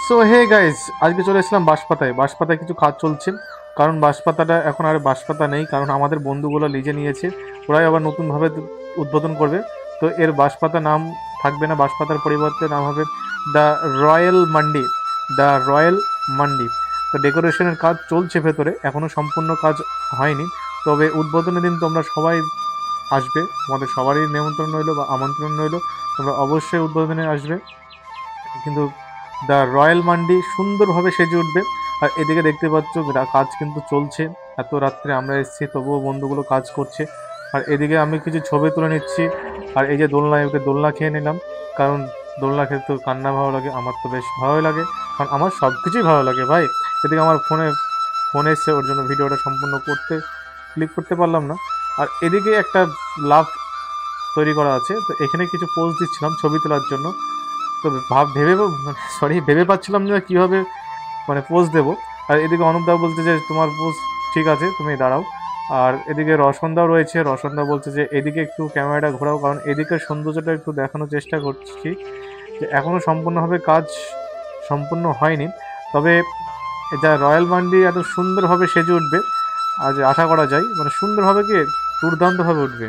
So hey guys, আজকে চলে এসেছিলাম বাঁশপাতায়। বাঁশপাতায় কিছু কাজ চলছে, কারণ বাঁশপাতাটা এখন আর বাঁশপাতা নেই, কারণ আমাদের বন্ধুগুলো লিজে নিয়েছে। ওরাই আবার নতুনভাবে উদ্বোধন করবে। তো এর বাঁশপাতা নাম থাকবে না, বাঁশপাতার পরিবর্তে নাম হবে the royal mandi. The royal mandi. তো ডেকোরেশনের কাজ চলছে ভেতরে, এখনো সম্পূর্ণ কাজ হয়নি। তবে উদ্বোধনের দিন তোমরা সবাই আসবে, তোমাদের সবারই নিমন্ত্রণ রইলো বা আমন্ত্রণ রইলো। তোমরা অবশ্যই উদ্বোধনে আসবে। কিন্তু দ্য রয়্যাল মান্ডি সুন্দরভাবে সেজে উঠবে। আর এদিকে দেখতে পাচ্ছ কাজ কিন্তু চলছে। এত রাত্রে আমরা এসেছি তবুও বন্ধুগুলো কাজ করছে। আর এদিকে আমি কিছু ছবি তুলে নিচ্ছি। আর এই যে দোলনায় উঠে দোলনা খেয়ে নিলাম, কারণ দোলনা খেতে তো কান্না ভালো লাগে, আমার তো বেশ ভালোই লাগে, কারণ আমার সব কিছুই ভালো লাগে ভাই। এদিকে আমার ফোন এসছে, ওর জন্য ভিডিওটা সম্পূর্ণ ক্লিক করতে পারলাম না। আর এদিকে একটা লাভ তৈরি করা আছে, তো এখানে কিছু পোজ দিচ্ছিলাম ছবি তোলার জন্য। তো ভেবে পাচ্ছিলাম না কীভাবে পোজ দেবো। আর এদিকে অনুপদা বলছে যে তোমার পোজ ঠিক আছে, তুমি দাঁড়াও। আর এদিকে রসনদাও রয়েছে, রসনদা বলছে যে এদিকে একটু ক্যামেরাটা ঘোরাও, কারণ এদিকের সৌন্দর্যটা একটু দেখানোর চেষ্টা করছি, যে এখনও সম্পূর্ণভাবে কাজ সম্পূর্ণ হয়নি। তবে এটা রয়্যাল মান্ডি এত সুন্দরভাবে সেজে উঠবে, আজ আশা করা যায়, সুন্দরভাবে কি দুর্দান্তভাবে উঠবে।